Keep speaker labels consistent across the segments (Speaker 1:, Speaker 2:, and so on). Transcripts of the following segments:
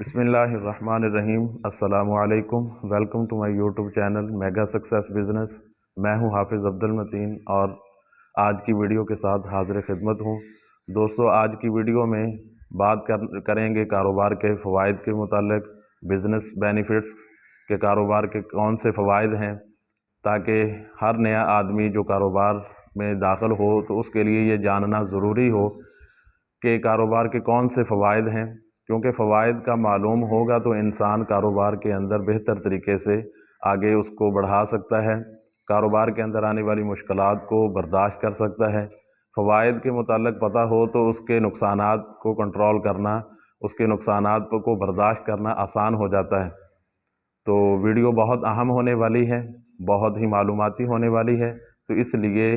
Speaker 1: बिस्मिल्लाहिर्रहमानिर्रहीम। अस्सलामु अलैकुम। Welcome to my YouTube channel mega success business. मैं हूं हाफिज़ अब्दुल मतीन और आज की वीडियो के साथ हाज़िर खिदमत हूं। दोस्तों, आज की वीडियो में बात करेंगे कारोबार के फ़वाइद के मुतालिक, बिज़नेस बेनिफिट्स के कारोबार के कौन से फ़वाइद हैं, ताकि हर नया आदमी जो कारोबार में दाखिल हो तो उसके लिए ये जानना ज़रूरी हो कि कारोबार के कौन से फ़वाइद हैं। क्योंकि फ़वाइद का मालूम होगा तो इंसान कारोबार के अंदर बेहतर तरीके से आगे उसको बढ़ा सकता है, कारोबार के अंदर आने वाली मुश्किलात को बर्दाश्त कर सकता है। फ़वाइद के मुताल्लिक़ पता हो तो उसके नुकसानात को कंट्रोल करना, उसके नुकसानात को बर्दाश्त करना आसान हो जाता है। तो वीडियो बहुत अहम होने वाली है, बहुत ही मालूमाती होने वाली है। तो इसलिए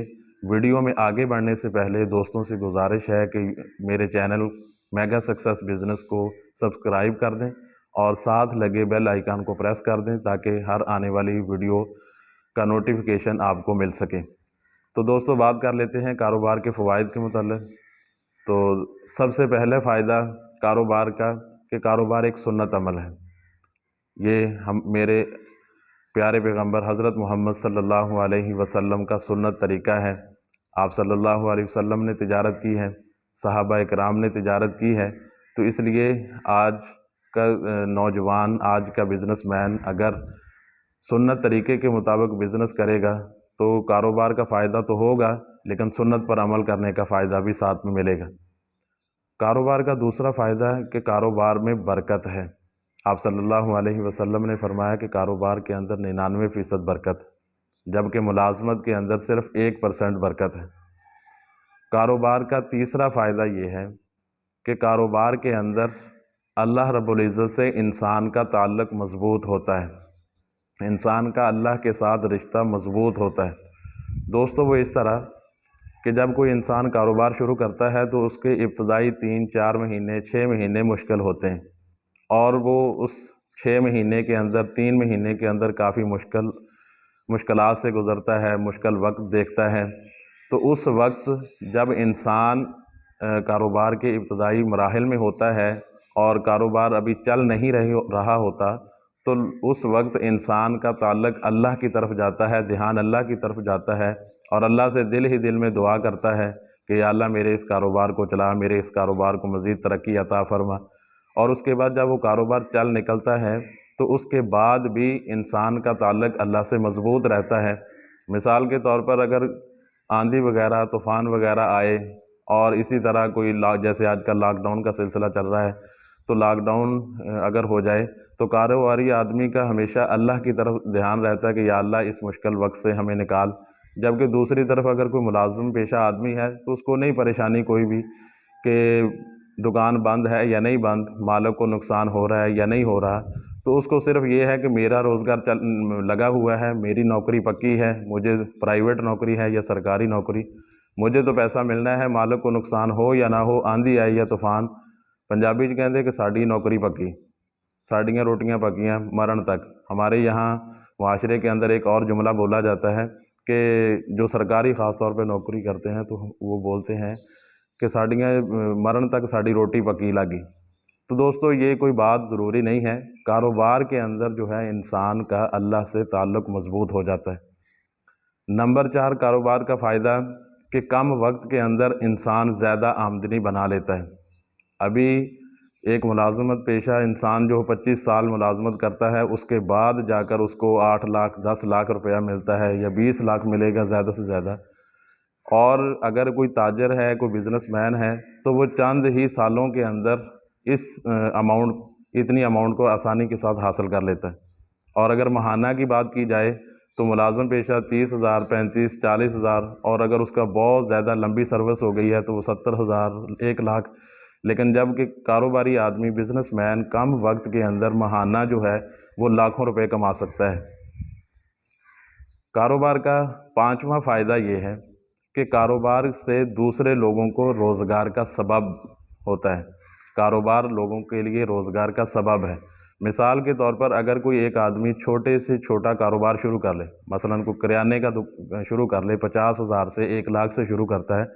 Speaker 1: वीडियो में आगे बढ़ने से पहले दोस्तों से गुजारिश है कि मेरे चैनल मेगा सक्सेस बिज़नेस को सब्सक्राइब कर दें और साथ लगे बेल आइकन को प्रेस कर दें ताकि हर आने वाली वीडियो का नोटिफिकेशन आपको मिल सके। तो दोस्तों, बात कर लेते हैं कारोबार के फ़वाइद के मुताल्लिक़। तो सबसे पहले फ़ायदा कारोबार का कि कारोबार एक सुन्नत अमल है। ये हम मेरे प्यारे पैगंबर हज़रत मोहम्मद सल्लल्लाहु अलैहि वसल्लम का सुन्नत तरीक़ा है। आप सल्लल्लाहु अलैहि वसल्लम ने तिजारत की है, सहाबा इकराम ने तिजारत की है। तो इसलिए आज का नौजवान, आज का बिज़नेसमैन अगर सुन्नत तरीक़े के मुताबिक बिज़नेस करेगा तो कारोबार का फ़ायदा तो होगा, लेकिन सुन्नत पर अमल करने का फ़ायदा भी साथ में मिलेगा। कारोबार का दूसरा फ़ायदा है कि कारोबार में बरकत है। आप सल्लल्लाहु अलैहि वसल्लम ने फरमाया कि कारोबार के अंदर 99% बरकत है, जबकि मुलाजमत के अंदर सिर्फ 1% बरकत है। कारोबार का तीसरा फ़ायदा ये है कि कारोबार के अंदर अल्लाह रब्बुल इज़्ज़त से इंसान का ताल्लुक़ मज़बूत होता है, इंसान का अल्लाह के साथ रिश्ता मज़बूत होता है। दोस्तों, वो इस तरह कि जब कोई इंसान कारोबार शुरू करता है तो उसके इब्तदाई 3-4 महीने, 6 महीने मुश्किल होते हैं और वो उस 6 महीने के अंदर, 3 महीने के अंदर काफ़ी मुश्किलात से गुज़रता है, मुश्किल वक्त देखता है। तो उस वक्त जब इंसान कारोबार के इब्तदाई मराहिल में होता है और कारोबार अभी चल नहीं रहा होता, तो उस वक्त इंसान का ताल्लुक़ अल्लाह की तरफ जाता है, ध्यान अल्लाह की तरफ जाता है और अल्लाह से दिल ही दिल में दुआ करता है कि या अल्लाह मेरे इस कारोबार को चला, मेरे इस कारोबार को मज़ीद तरक्की अता फरमा। और उसके बाद जब वो कारोबार चल निकलता है तो उसके बाद भी इंसान का ताल्लुक़ अल्लाह से मज़बूत रहता है। मिसाल के तौर पर अगर आंधी वगैरह, तूफ़ान वगैरह आए और इसी तरह कोई जैसे आजकल लॉकडाउन का सिलसिला चल रहा है, तो लॉकडाउन अगर हो जाए तो कारोबारी आदमी का हमेशा अल्लाह की तरफ ध्यान रहता है कि या अल्लाह इस मुश्किल वक्त से हमें निकाल। जबकि दूसरी तरफ अगर कोई मुलाजिम पेशा आदमी है तो उसको नहीं परेशानी कोई भी कि दुकान बंद है या नहीं बंद, मालिक को नुकसान हो रहा है या नहीं हो रहा। तो उसको सिर्फ ये है कि मेरा रोज़गार लगा हुआ है, मेरी नौकरी पक्की है, मुझे प्राइवेट नौकरी है या सरकारी नौकरी, मुझे तो पैसा मिलना है, मालिक को नुकसान हो या ना हो, आंधी आए या तूफ़ान। पंजाबी च कहते कि साड़ी नौकरी पक्की, साड़ियाँ रोटियाँ पक्कियाँ मरण तक। हमारे यहाँ मुआशरे के अंदर एक और जुमला बोला जाता है कि जो सरकारी ख़ास तौर पे नौकरी करते हैं तो वो बोलते हैं कि साड़ियाँ मरण तक साड़ी रोटी पक्की लागी। तो दोस्तों, ये कोई बात ज़रूरी नहीं है। कारोबार के अंदर जो है इंसान का अल्लाह से ताल्लुक़ मज़बूत हो जाता है। नंबर 4 कारोबार का फ़ायदा कि कम वक्त के अंदर इंसान ज़्यादा आमदनी बना लेता है। अभी एक मुलाज़मत पेशा इंसान जो 25 साल मुलाज़मत करता है, उसके बाद जाकर उसको 8 लाख 10 लाख रुपया मिलता है या 20 लाख मिलेगा ज़्यादा से ज़्यादा। और अगर कोई ताजर है, कोई बिज़नेसमैन है, तो वो चंद ही सालों के अंदर इतनी अमाउंट को आसानी के साथ हासिल कर लेता है। और अगर माहाना की बात की जाए तो मुलाज़म पेशा 30,000, 35, 40,000 और अगर उसका बहुत ज़्यादा लंबी सर्विस हो गई है तो वो 70,000, 1 लाख। लेकिन जबकि कारोबारी आदमी, बिज़नेसमैन कम वक्त के अंदर माहाना जो है वो लाखों रुपए कमा सकता है। कारोबार का 5वां फ़ायदा ये है कि कारोबार से दूसरे लोगों को रोज़गार का सबब होता है। कारोबार लोगों के लिए रोज़गार का सबब है। मिसाल के तौर पर अगर कोई एक आदमी छोटे से छोटा कारोबार शुरू कर ले, मसलन कोई किराने का शुरू कर ले, 50,000 से 1 लाख से शुरू करता है।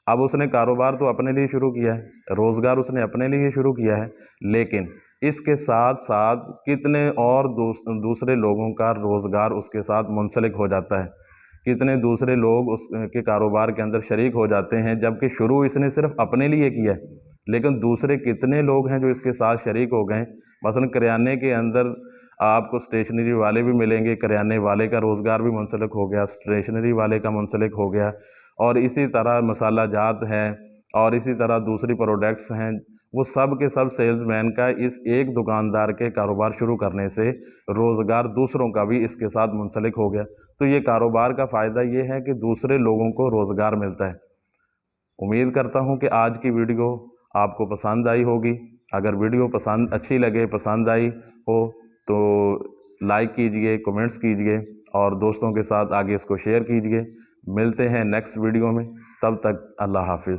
Speaker 1: अब उसने कारोबार तो अपने लिए शुरू किया है, रोज़गार उसने अपने लिए शुरू किया है, लेकिन اس کے ساتھ ساتھ کتنے اور دوسرے لوگوں کا روزگار اس کے ساتھ منسلک ہو جاتا ہے، کتنے دوسرے لوگ اس کے کاروبار کے اندر شریک ہو جاتے ہیں، جبکہ شروع اس نے صرف اپنے لیے کیا ہے، لیکن دوسرے کتنے لوگ ہیں جو اس کے ساتھ شریک ہو گئے۔ مثلا کریانے کے اندر آپ کو اسٹیشنری والے بھی ملیں گے، کریانے والے کا روزگار بھی منسلک ہو گیا، اسٹیشنری والے کا منسلک ہو گیا، اور اسی طرح مسالہ جات ہیں، اور اسی طرح دوسری پروڈکٹس ہیں، وہ سب کے سب سیلز مین کا اس ایک دکاندار کے کاروبار شروع کرنے سے روزگار دوسروں کا بھی اس کے ساتھ منسلک ہو گیا۔ تو یہ کاروبار کا فائدہ یہ ہے کہ دوسرے لوگوں کو روزگار ملتا ہے۔ امید کرتا ہوں کہ آج کی ویڈیو آپ کو پسند آئی ہوگی۔ اگر ویڈیو اچھی لگے، پسند آئی ہو تو لائک کیجئے، کمنٹس کیجئے، اور دوستوں کے ساتھ آگے اس کو شیئر کیجئے۔ ملتے ہیں نیکسٹ ویڈیو میں، تب تک اللہ حافظ۔